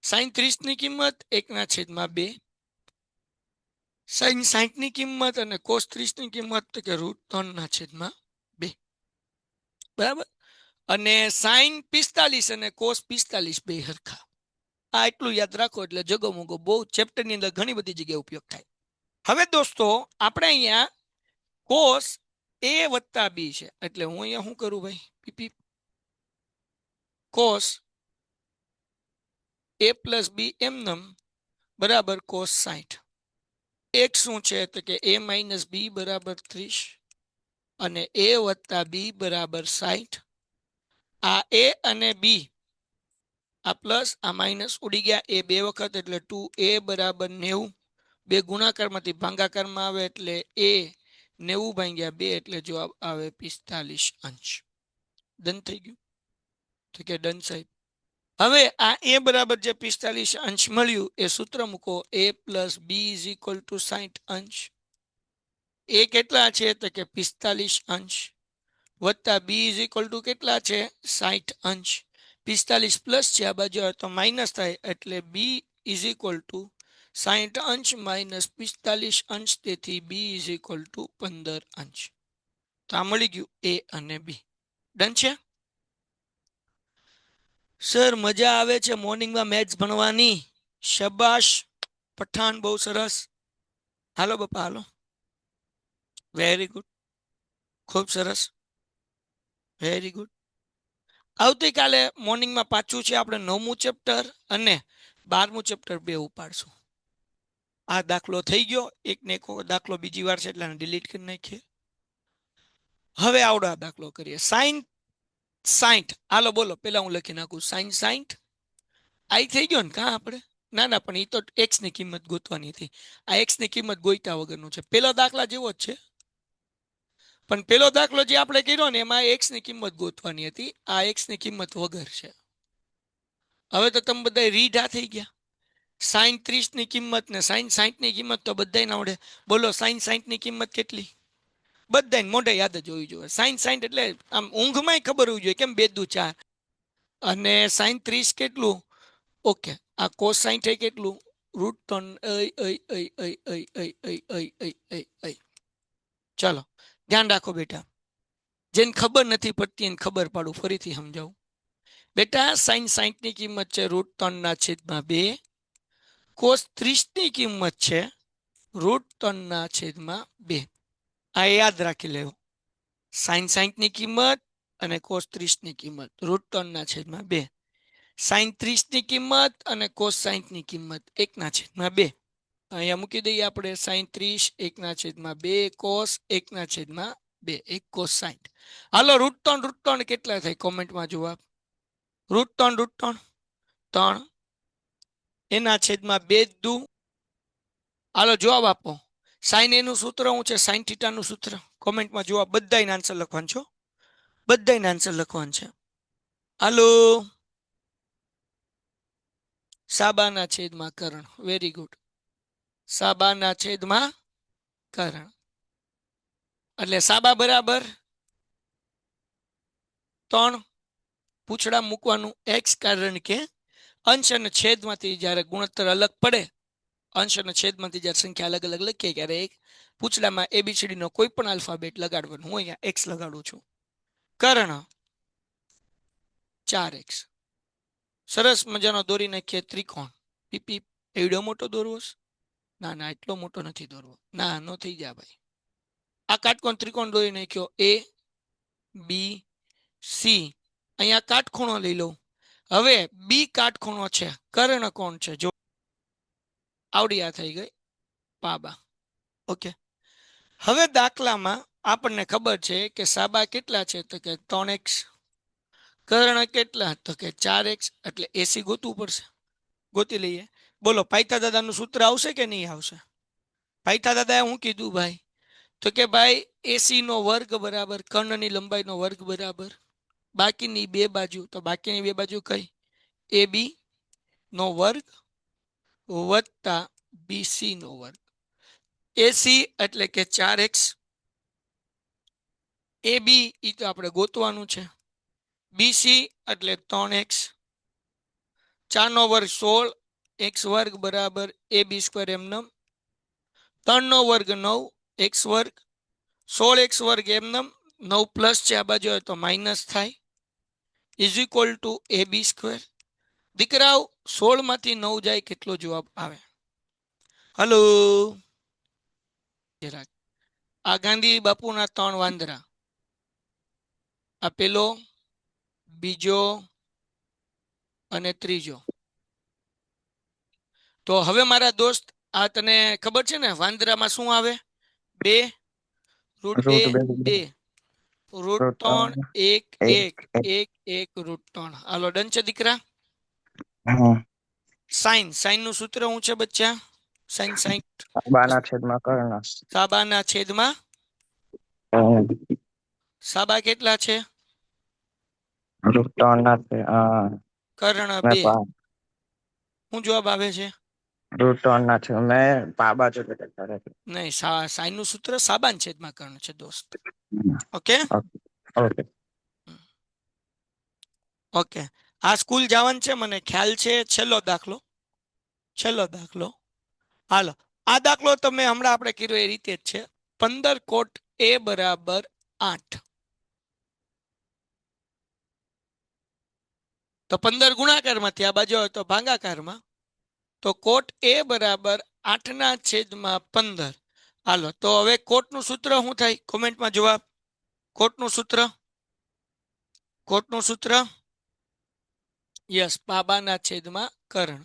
A: સાઈન 30 ની કિંમત 1/2, સાઈન 60 ની કિંમત અને કોસ 30 ની કિંમત તો કે √3/2. બરાબર. અને સાઈન 45 અને કોસ 45 બે સરખા. આ એટલું યાદ રાખો એટલે જગો મુગો બહુ ચેપ્ટરની અંદર ઘણી બધી જગ્યાએ ઉપયોગ થાય. હવે દોસ્તો આપણે અહીંયા કોસ a વત્તા બી છે, એટલે હું અહીંયા શું કરું ભાઈ? પીપી કોસ a પ્લસ બી એમનમ બરાબર કોસ 60. એક શું છે તો કે a માઇનસ બી બરાબર 30 અને a વત્તા બી બરાબર 60. આ a અને બી, આ પ્લસ આ માઇનસ ઉડી ગયા, એ બે વખત એટલે 2a બરાબર 90. બે ગુણાકારમાંથી ભાગાકારમાં આવે એટલે a 90/2 એટલે જવાબ આવે 45 અંશ. ડન થઈ ગયું? તો કે ડન સાહેબ. હવે આ a બરાબર જે 45 અંશ મળ્યું એ સૂત્ર મૂકો, a plus B is equal to 60 અંશ. એ કેટલા છે તો કે 45 અંશ વત્તા બી ઇઝ ઇક્વલ ટુ કેટલા છે? 60 અંશ. 45 પ્લસ છે, આ બાજુ તો માઇનસ થાય એટલે બી ઇઝ ઇક્વલ ટુ 60 અંશ માઇનસ 45 અંશ, તેથી બી ઇઝ ઇક્વલ ટુ 15 અંશ. તો આ મળી ગયું એ અને બી. ડન છે? સર મજા આવે છે મોર્નિંગમાં મેથ્સ ભણવાની. શબાશ પઠાણ, બહુ સરસ. હાલો બાપા હાલો. વેરી ગુડ, ખૂબ સરસ, વેરી ગુડ. આવતીકાલે મોર્નિંગમાં પાછું છે આપણે 9મું ચેપ્ટર અને 12મું ચેપ્ટર બે ઉપાડશું. આ દાખલો થઈ ગયો, એક ને એક દાખલો બીજી વાર છે એટલે ડિલીટ કરી નાખીએ. હવે આવડો આ દાખલો કરીએ. સાઈન 60. હાલો બોલો, પેલા હું લખી નાખું સાઈન 60. આઈ થઈ ગયો ને કાં આપણે? ના ના, પણ એ તો એક્સ ની કિંમત ગોતવાની હતી. આ એક્સ ની કિંમત ગોત્યા વગરનું છે. પેલો દાખલા જેવો જ છે, પણ પેલો દાખલો જે આપણે કર્યો ને એમાં એક્સ ની કિંમત ગોતવાની હતી. આ એક્સ ની કિંમત વગર છે. હવે તો તમે બધા રીઢા થઈ ગયા. સાઈન 30 ની કિંમત ને સાઈન 60 ની કિંમત તો બધાને આવડે. બોલો સાઈન 60 ની કિંમત કેટલી? બધાને મોઢે યાદ જ હોવી જોઈએ. સાઈન 60 એટલે આમ ઊંઘમાં ખબર હોવી જોઈએ, કેમ 2 દુ 4. અને સાઈન 30 કેટલું? ઓકે, આ કોસ 60 કેટલું? √3. ચાલો ધ્યાન રાખો બેટા. જેને ખબર નથી પડતી એને ખબર પાડું, ફરીથી સમજાવું. બેટા sin 60 ની કિંમત છે √3/2, cos 30 ની કિંમત છે √3/2. આ યાદ રાખી લેવો. sin 60 ની કિંમત અને cos 30 ની કિંમત √3/2. sin 30 ની કિંમત અને cos 60 ની કિંમત 1/2. અહીંયા મૂકી દઈએ આપણે sin 30 1/2, cos 1/2, 1 cos 60. હાલો √3 કેટલા થાય કોમેન્ટમાં જવાબ. √3 3 એના છેદમાં 2 દુ. હાલો જવાબ આપો. સાઇન એનું સૂત્ર શું છે, સાઇન થીટાનું સૂત્ર કોમેન્ટમાં જવાબ. બધાને આન્સર લખવાનું છો, બધાને આન્સર લખવાનું છે. હાલો સાબાના છેદમાં કરણ. Very good. સાબાના છેદમાં કરણ એટલે સાબા બરાબર 3 પૂછડા મૂકવાનું x, કારણ કે અંશ અને છેદમાંથી જ્યારે ગુણોત્તર અલગ પડે, અંશ અને છેદમાંથી જ્યારે સંખ્યા અલગ અલગ લખીએ ત્યારે એક પૂછડામાં ABCD નો કોઈ પણ આલ્ફાબેટ લગાડવાનું. હું અહીંયા x લગાડું છું. કર્ણ 4x. સરસ મજાનો દોરી નાખીએ ત્રિકોણ. પીપી એવડો મોટો દોરવો? ના ના, એટલો મોટો નથી દોરવો. ના, નો થઈ જાય ભાઈ. આ કાટકોણ ત્રિકોણ દોરી નાખ્યો ABC. અહીંયા કાટખૂણો લઈ લઉં. હવે બી કાટખૂણો છે, કર્ણ કોણ છે જો આવડી આ થઈ ગઈ પાબા. ઓકે, હવે દાખલામાં આપણને ખબર છે કે સાબા કેટલા છે તો કે 3x, કર્ણ કેટલા તો કે 4x, એટલે એસી ગોતવું પડશે. ગોતી લઈએ. બોલો પાયથા દાદાનું સૂત્ર આવશે કે નહીં આવશે? પાયથા દાદાએ શું કીધું ભાઈ? તો કે ભાઈ એસી નો વર્ગ બરાબર કર્ણની લંબાઈનો વર્ગ બરાબર બાકીની બે બાજુ. તો બાકીની બે બાજુ કઈ? AB નો વર્ગ વત્તા BC નો વર્ગ. AC એટલે કે 4x, AB એ તો આપણે ગોતવાનું છે, BC એટલે 3x, 4 નો વર્ગ 16, x વર્ગ બરાબર AB² એમનેમ, 3 નો વર્ગ 9, x વર્ગ, 16x વર્ગ એમનેમ, 9 પ્લસ છે આ બાજુ તો માઇનસ થાય, ઇઝ ઇક્વલ ટુ AB². દીકરાઓ 16 માંથી 9 જાય કેટલો જવાબ આવે? હલો, આ ગાંધી બાપુના 3 વાંદરા, આ પેલો, બીજો અને ત્રીજો. તો હવે મારા દોસ્ત આ તને ખબર છે ને વાંદરામાં શું આવે? 2 √2 √3 1 1 1 √3. હાલો ડન છે દીકરા. સાઇન, સાઇન નું સૂત્ર શું છે બચ્ચા? સાઇન 60
B: સાબાના છેદમાં કર્ણ.
A: સાબાના છેદમાં સાબા કેટલા છે? કર્ણ 2. શું જવાબ આવે છે?
B: √3 છે. મેં પાબા છે
A: નહીં, સાઇન નું સૂત્ર સાબાના છેદમાં કર્ણ છે દોસ્ત. Okay
B: okay
A: okay. આ સ્કૂલ જવાનું છે મને ખ્યાલ છે. છેલ્લો દાખલો, છેલ્લો દાખલો. હાલો, આ દાખલો તમે હમણાં આપણે કર્યો એ રીતે જ છે. 15 કોટ A બરાબર 8. તો 15 ગુણાકારમાંથી આ બાજુ હોય તો ભાગાકારમાં. તો કોટ A બરાબર 8/15. હાલો, તો હવે કોટનું સૂત્ર શું થાય? કોમેન્ટમાં જવાબ. કોટનું સૂત્ર, કોટનું સૂત્ર યસ, પાબાના છેદમાં કર્ણ.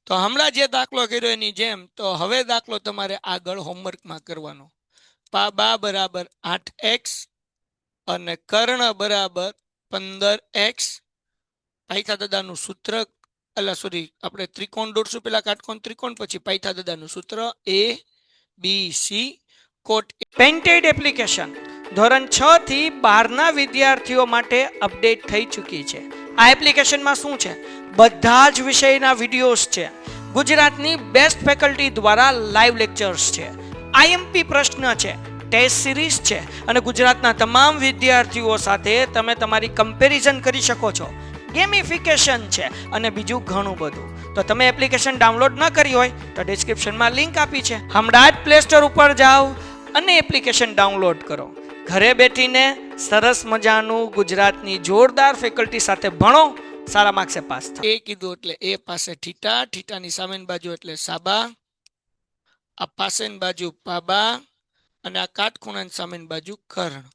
A: તો હમણાં જે દાખલો કર્યો એની જેમ તો હવે દાખલો તમારે આગળ હોમવર્કમાં કરવાનો. પાબા બરાબર 8x અને કર્ણ બરાબર 15x. પાયથા દાદાનું સૂત્ર, અલા સોરી, આપણે ત્રિકોણ દોરશું. પેલા કાટકોણ ત્રિકોણ, પછી પાયથા દાદાનું સૂત્ર ABC કોટ. પેન્ટેડ એપ્લિકેશન ધોરણ 6 થી 12ના વિદ્યાર્થીઓ માટે અપડેટ થઈ ચૂકી છે. આ એપ્લિકેશનમાં શું છે? બધા જ વિષયના વિડીયોઝ છે. ગુજરાતની બેસ્ટ ફેકલ્ટી દ્વારા લાઈવ લેક્ચર્સ છે, IMP પ્રશ્ન છે, ટેસ્ટ સિરીઝ છે અને ગુજરાતના તમામ વિદ્યાર્થીઓ સાથે તમે તમારી કમ્પેરિઝન કરી શકો છો. ગેમિફિકેશન છે અને બીજું ઘણું બધું. તો તમે એપ્લિકેશન ડાઉનલોડ ન કરી હોય તો ડિસ્ક્રિપ્શનમાં લિંક આપી છે. હમણાં જ પ્લે સ્ટોર ઉપર જાઓ અને એપ્લિકેશન ડાઉનલોડ કરો. ઘરે બેઠીને સરસ મજાનું ગુજરાતની જોરદાર ફેકલ્ટી સાથે ભણો, સારા માર્ક્સે પાસ થાઓ. એ કીધું એટલે એ પાસે થીટા, થીટાની સામેની બાજુ એટલે સાબા, આ પાસેની બાજુ પાબા અને આ કાટખૂણાની સામેની બાજુ કર્ણ.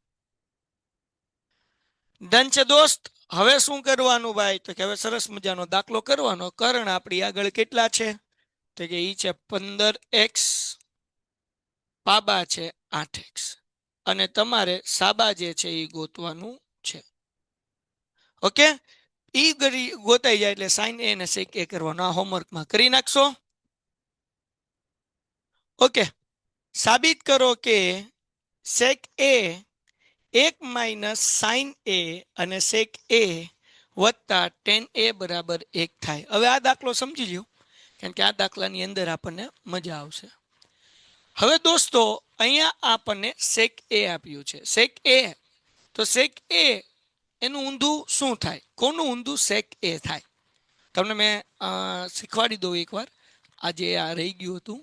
A: ડન છે દોસ્ત. હવે શું કરવાનું ભાઈ? તો કે હવે સરસ મજાનો દાખલો કરવાનો. કર્ણ આપણી આગળ કેટલા છે? તો કે ઈ છે 15x, પાબા છે 8x અને તમારે સાબા જે છે એ ગોતવાનું છે. ઓકે, ઈ ગોતાઈ જાય એટલે સાઇન એ અને સેક એ કરવાનો. આ હોમવર્કમાં કરી નાખશો. ઓકે, સાબિત કરો કે સેક એ 1 - સાઇન એ અને સેક એ વત્તા ટેન એ બરાબર 1 થાય. હવે આ દાખલો સમજી લ્યો, કારણ કે આ દાખલાની અંદર આપણને મજા આવશે. હવે દોસ્તો અહીંયા આપણને સેક એ આપ્યું છે. સેક એ, તો સેક એ એનું ઊંધું શું થાય? કોનું ઊંધું? સેક એ થાય. તમને મેં શીખવાડી દઉં એકવાર. આજે આ રહી ગયું હતું.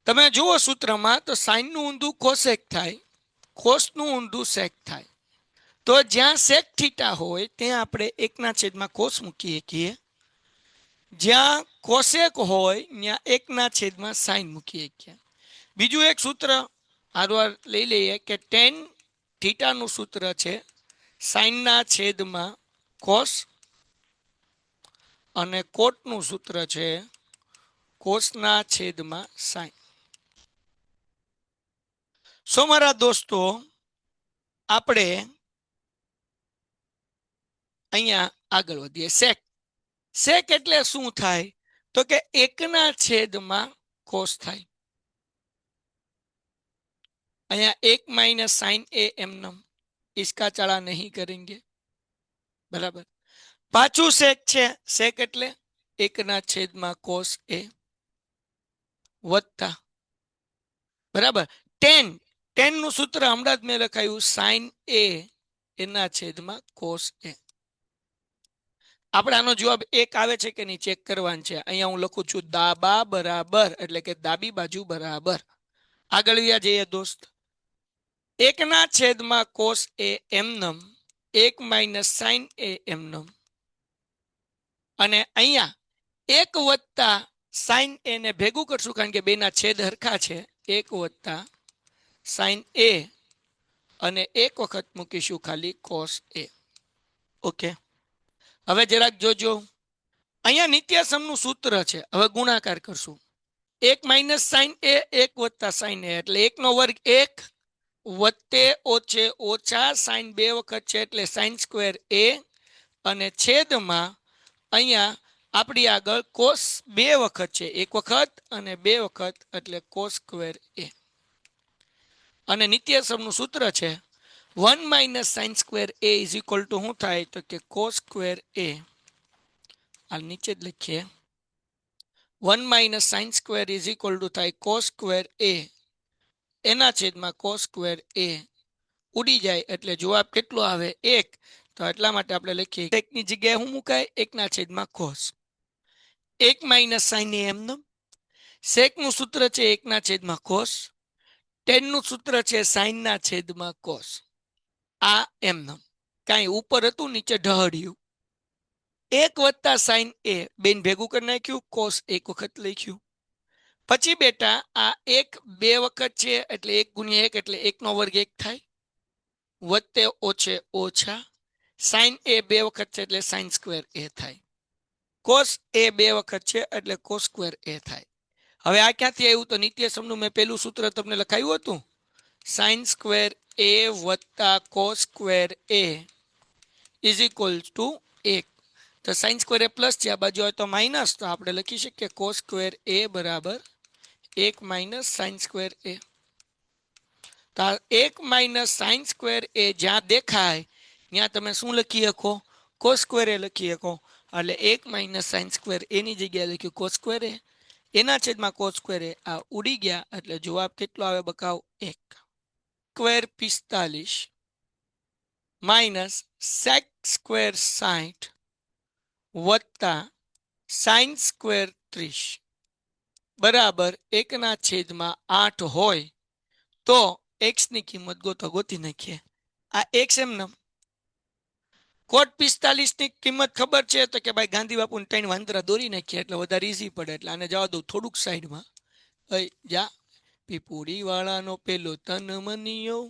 A: તમે જુઓ સૂત્રમાં તો સાઇનનું ઊંધું કોસેક થાય, કોસનું ઊંધું સેક થાય. તો જ્યાં સેક થીટા હોય ત્યાં આપણે 1/, કોસ મૂકીએ છીએ. જ્યાં કોસેક હોય ત્યાં 1/, સાઇન મૂકીએ છીએ. બીજું એક સૂત્ર હારવાર લઈ લઈએ કે ટેન થીટાનું સૂત્ર છે સાઇનના છેદમાં કોસ અને કોટનું સૂત્ર છે કોસના છેદમાં સાઇન. સો મારા દોસ્તો, આપણે અહીંયા આગળ વધીએ. સેક, સેક એટલે શું થાય? તો કે 1/, કોસ થાય. અહીંયા 1 - साइन ए एमनम, इसका चला नहीं करेंगे. बराबर. पाछू सेक छे, सेक એટલે 1/, કોસ એ વત્તા બરાબર ટેન, ટેન નું સૂત્ર હમણાં જ મેં લખાયું સાઇન એ એના છેદમાં કોસ એ. આપણે આનો જવાબ 1 આવે છે કે નહીં ચેક કરવાનું છે. અહીંયા હું લખું છું દાબા બરાબર એટલે કે ડાબી બાજુ બરાબર. આગળ વ્યા જઈએ દોસ્ત. 1/, કોસ એ એમનમ, 1 - સાઇન એ એમનમ અને અહીંયા 1 વત્તા સાઇન એ ને ભેગું કરશું કારણ કે બેના છેદ હરખા છે. 1 + સાઇન એ અને 1 વખત મૂકીશું ખાલી કોસ એ. ઓકે, હવે જરાક જોજો. અહીંયા નિત્યસમનું સૂત્ર છે. હવે ગુણાકાર કરશું. 1 - સાઇન એ, 1 વત્તા સાઇન એ એટલે 1/2 1 વત્તે ઓછે ઓછા સાઇન 2 વખત છે એટલે સાઇન સ્ક્વેર એ અને છેદમાં અહીંયા આપણી આગળ કોસ 2 વખત છે, 1 વખત અને 2 વખત એટલે કોસ સ્ક્વેર એ. અને નિત્યસમનું સૂત્ર છે 1 - sine square A is equal two શું થાય? તો કે કોસ સ્ક્વેર એ. આ નીચે જ લખીએ 1 - sine square is equal two થાય કોસ સ્ક્વેર એ એના છેદમાં કોસ સ્ક્વેર એ. ઉડી જાય એટલે જવાબ કેટલો આવે? 1. તો એટલા માટે આપણે લખીએ 1 ની જગ્યાએ શું મુકાય? 1/, કોસ. 1 - સાઇન એ એમનમ. સેક નું સૂત્ર છે 1/, કોસ. ટેન નું સૂત્ર છે સાઇનના છેદમાં કોસ. આ એમનમ કાંઈ ઉપર હતું નીચે ઢહળ્યું. 1 વત્તા સાઇન એ બેન ભેગું કરી નાખ્યું, કોસ 1 વખત લખ્યું. પછી બેટા આ 1 2 વખત છે એટલે 1 × 1 એટલે 1/2 1 થાય. વત્તે ઓછે ઓછા સાઇન એ 2 વખત છે એટલે સાઇન સ્ક્વેર એ થાય. કોસ એ 2 વખત છે એટલે કોસ સ્ક્વેર એ થાય. હવે આ ક્યાંથી આવ્યું? તો નિત્યસમનું મેં પેલું સૂત્ર તમને લખાયું હતું સાઇન સ્ક્વેર એ વત્તા cos square A is equal two 1. તો સાઇન સ્ક્વેર એ પ્લસ છે, આ બાજુ હોય તો માઇનસ, તો આપણે લખી શકીએ કોસ સ્ક્વેર એ બરાબર 1 - સાઇન સ્ક્વેર એ. તો 1 - સાઇન સ્ક્વેર એ જ્યાં દેખાય ત્યાં તમે શું લખી શકો? કોસ સ્ક્વેર એ લખી શકો. એટલે 1 - સાઇન સ્ક્વેર એની જગ્યાએ લખ્યું કોસ સ્ક્વેર એ એના છેદમાં કોસ સ્ક્વેર એ. આ ઉડી ગયા એટલે જવાબ કેટલો આવે બકાવ? 1. સ્ક્વેર 45 માઇનસ સેક સ્ક્વેર 60 વત્તા સાઇન સ્ક્વેર 30 બરાબર 1/8 હોય તો એક્સ ની કિંમત ગોતી નાખીએ. આ એક્સ એમ નામ કોટ 45 ની કિંમત ખબર છે તો કે ભાઈ ગાંધી બાપુ 3 વાંદરા દોરી નાખીએ એટલે વધારે ઈઝી પડે એટલે આને જવા દઉં થોડુંક સાઈડમાં. જા પીપુડી વાળાનો પેલો તન મનિયો.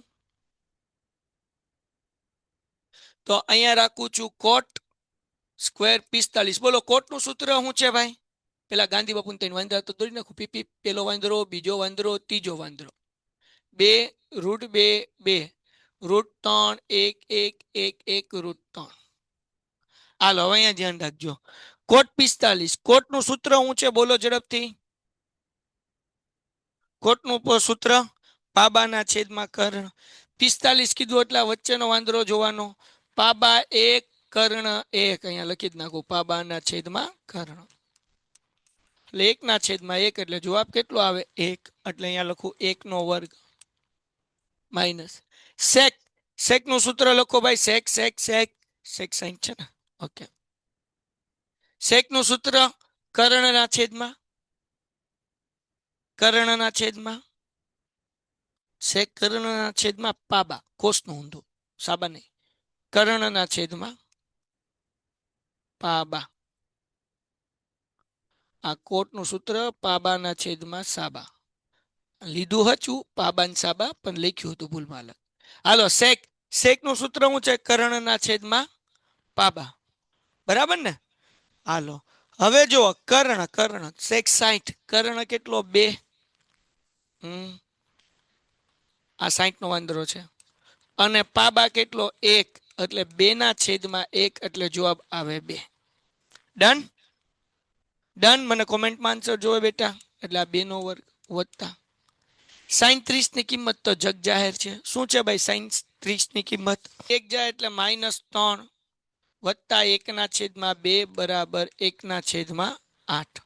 A: તો અહીંયા રાખું છું કોટ સ્ક્વેર 45. બોલો કોટ નું સૂત્ર શું છે ભાઈ? પેલા ગાંધી બાપુ 3 વાંદરા તો દોરી નાખું. પીપી પેલો વાંદરો, બીજો વાંદરો, ત્રીજો વાંદરો. 2 √2 2 √3 1 1 1 1 √3. હાલો હવે અહીંયા ધ્યાન રાખજો. કોટ 45 કોટ નું સૂત્ર શું છે બોલો ઝડપથી? કોટ નું સૂત્ર પાબાના છેદમાં કર્ણ. 45 કીધું એટલે વચ્ચેનો વાંદરો જોવાનો. પાબા 1 કર્ણ 1 અહીંયા લખી જ નાખું પાબાના છેદમાં કર્ણ. એટલે 1 ના છેદમાં 1 એટલે જવાબ કેટલો આવે? 1. એટલે અહીંયા લખું 1 નો વર્ગ માઇનસ સેક. સેક નું સૂત્ર લખો ભાઈ. સેક સેક સેક સેક સાઈન છે ને? ઓકે. સેક નું સૂત્ર કર્ણના છેદમાં સેક કર્ણના છેદમાં પાબા કોષનું ઊંધું સાબા નહીં કર્ણના છેદમાં પાબા. આ કોટનું સૂત્ર પાબાના છેદમાં સાબા. લીધું હતું પાબાન સાબા પણ લખ્યું હતું ભૂલમાં અલગ. હાલો સેક. સેક નું સૂત્ર શું છે? કર્ણના છેદમાં પાબા. બરાબર ને? હાલો હવે જુઓ કર્ણ સેક 60. કર્ણ કેટલો? 2. આ 60 નો વાંદરો છે. અને પાબા કેટલો? 1 એટલે 2 ના છેદમાં 1 એટલે જવાબ આવે 2. Done done. મને કોમેન્ટમાં આન્સર જોવે બેટા. એટલે આ 2 નો વર્ગ વત્તા સાઈન 30 ની કિંમત તો જગ જાહેર છે. શું છે ભાઈ સાઈન 30 ની કિંમત? 1 જાય એટલે -3 વત્તા 1 ના છેદમાં 2 બરાબર 1 ના છેદમાં 8.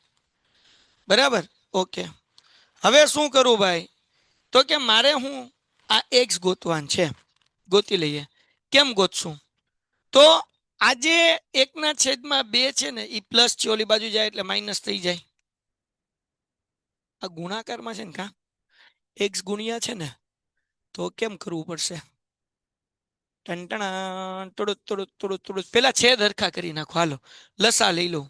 A: બરાબર? ઓકે. હવે શું કરું ભાઈ? તો કે મારે હું આ એક્સ ગોતવાન છે. ગોતી લઈએ. કેમ ગોતશું? તો આજે 1 ના છેદમાં 2 છે ને એ પ્લસ છે, ઓલી બાજુ જાય એટલે માઇનસ થઈ જાય. આ ગુણાકારમાં છે ને કા એક્સ ગુણ્યા છે ને તો કેમ કરવું પડશે? ટંટણા થોડું પેલા છેદ હરખા કરી નાખો. હાલો લસા લઈ લો.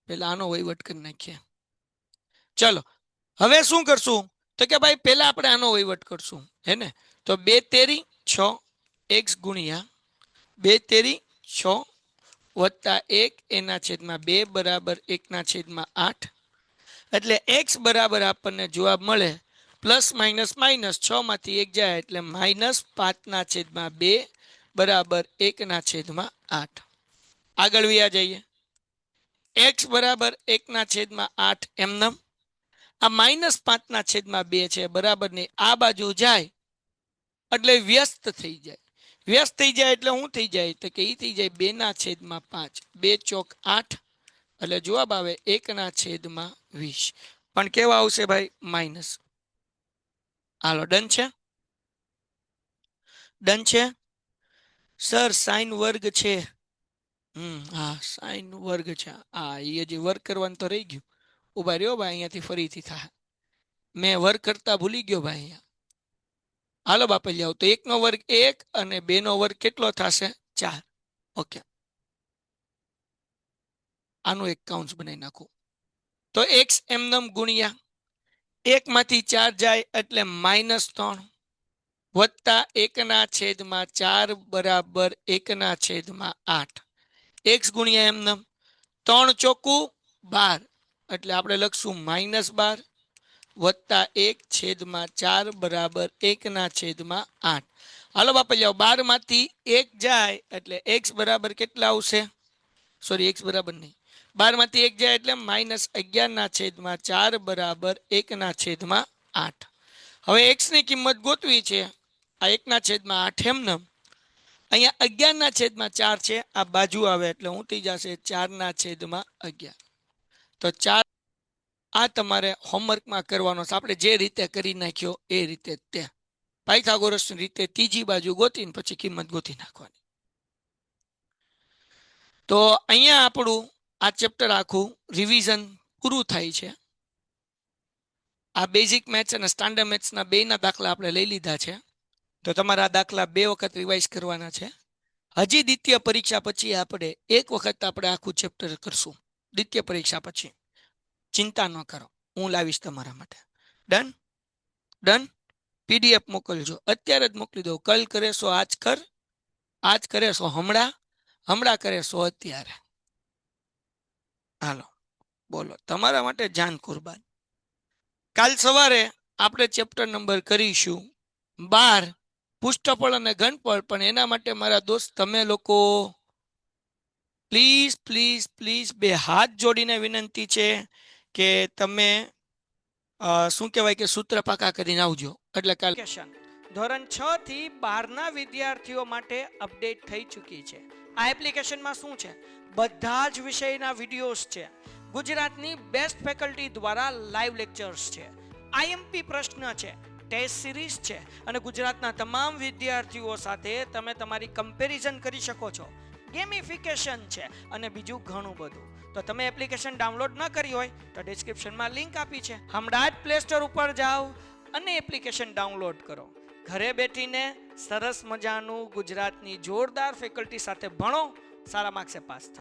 A: પેલા આનો વહીવટ કરી નાખીએ. ચલો હવે શું કરશું? તો કે ભાઈ પેલા આપણે આનો વહીવટ કરશું હે ને. તો 2 તેરી 6 એક્સ ગુણ્યા 2 તેરી 6 વત્તા 1 એના છેદમાં 2 બરાબર 1 ના છેદમાં 8. એટલે એક્સ બરાબર આપણને જવાબ મળે પ્લસ માઇનસ માઇનસ 6 માંથી 1 જાય એટલે -5 ના છેદમાં 2 બરાબર 1 ના છેદમાં 8. આગળ વ્યા જઈએ. એક્સ બરાબર 1 ના છેદમાં 8 એમનેમ. આ -5 ના છેદમાં 2 છે બરાબર ને આ બાજુ જાય એટલે વ્યસ્ત થઈ જાય. વ્યસ્ત થઈ જાય એટલે શું થઈ જાય? તો કે એ થઈ જાય 2 ના છેદમાં 5. 2 ચોક 8 એટલે જવાબ આવે 1 ના છેદમાં 20. પણ કેવા આવશે ભાઈ? માઇનસ. હાલો ડન છે? ડન છે સર? સાઈન વર્ગ છે. હા સાઈન વર્ગ છે. હા એ હજી વર્ક કરવાનું તો રહી ગયું. ઉભા રહ્યો ભાઈ, અહીંયાથી ફરીથી થાય. મેં વર્ક કરતા ભૂલી ગયો ભાઈ અહીંયા. હાલો બાપા જાઓ. તો 1 નો વર્ગ 1 અને 2 નો વર્ગ કેટલો થશે? 4. ઓકે. આનું એક કાઉન્સ બનાવી નાખું. તો એક્સ એમનેમ ગુણ્યા 1 માંથી 4 જાય એટલે -3 વત્તા 1 ના છેદમાં 4 બરાબર 1 ના છેદમાં 8. એક્સ ગુણ્યા એમનેમ 3 ચોકું 12 એટલે આપણે લખશું -12 વત્તા 1 છેદમાં 4 બરાબર 1 ના છેદમાં 8. હાલો બાપા જાઓ. 12 માંથી 1 જાય એટલે એક્સ બરાબર કેટલા આવશે? સોરી એક્સ બરાબર નહીં, 12 માંથી 1 જાય એટલે -11 ના છેદમાં 4 બરાબર 1 ના છેદમાં 8. હવે એક્સ ની કિંમત ગોતવી છે. આ 1 ના છેદમાં 8 એમનેમ. અહીંયા 11 ના છેદમાં 4 છે. આ બાજુ આવે એટલે શું થઈ જશે? 4 ના છેદમાં 11. તો 4 આ તમારે હોમવર્કમાં કરવાનો છે. આપણે જે રીતે કરી નાખ્યો એ રીતે તે પાયથાગોરસની રીતે ત્રીજી બાજુ ગોતીને પછી કિંમત ગોતી નાખવાની. તો અહીંયા આપણું આ ચેપ્ટર આખું રિવિઝન પૂરું થાય છે. આ બેઝિક મેથ્સ અને સ્ટાન્ડર્ડ મેથ્સના બેના દાખલા આપણે લઈ લીધા છે. તો તમારા આ દાખલા 2 વખત રિવાઇઝ કરવાના છે. હજી દ્વિતીય પરીક્ષા પછી આપણે એક વખત આપણે આખું ચેપ્ટર કરશું. દ્વિતીય પરીક્ષા પછી ચિંતા ન કરો, હું લાવીશ તમારા માટે. Done done. પીડીએફ મોકલજો, અત્યારે જ મોકલી દો. કલ કરે સો આજ કર, આજ કરે સો હમણાં, હમણાં કરે સો અત્યારે. હાલો બોલો, તમારા માટે જાન કુરબાન. કાલ સવારે આપણે ચેપ્ટર નંબર કરીશું 12 પુષ્ટફળ અને ઘનફળ. પણ એના માટે મારા દોસ્ત તમે લોકો પ્લીઝ પ્લીઝ પ્લીઝ 2 હાથ જોડીને વિનંતી છે કે તમે શું કહેવાય કે સૂત્ર પાકા કરીને આવજો. એટલે કાલ ધોરણ 6 થી 12ના વિદ્યાર્થીઓ માટે અપડેટ થઈ ચૂકી છે. આ એપ્લિકેશનમાં શું છે, બધા જ વિષયના વિડીયોઝ છે. ગુજરાતની બેસ્ટ ફેકલ્ટી દ્વારા લાઈવ લેક્ચર્સ છે, આઈએમપી પ્રશ્ન છે, ટેસ્ટ સિરીઝ છે અને ગુજરાતના તમામ વિદ્યાર્થીઓ સાથે તમે તમારી કમ્પેરિઝન કરી શકો છો. ગેમિફિકેશન છે અને બીજું ઘણું બધું. તો તમે એપ્લિકેશન ડાઉનલોડ ન કરી હોય તો ડિસ્ક્રિપ્શનમાં લિંક આપી છે, હમણાં જ પ્લે સ્ટોર ઉપર જાઓ અને એપ્લિકેશન ડાઉનલોડ કરો. ઘરે બેઠીને સરસ મજાનું ગુજરાતની જોરદાર ફેકલ્ટી સાથે ભણો, સારા માર્ક્સે પાસ થાઓ.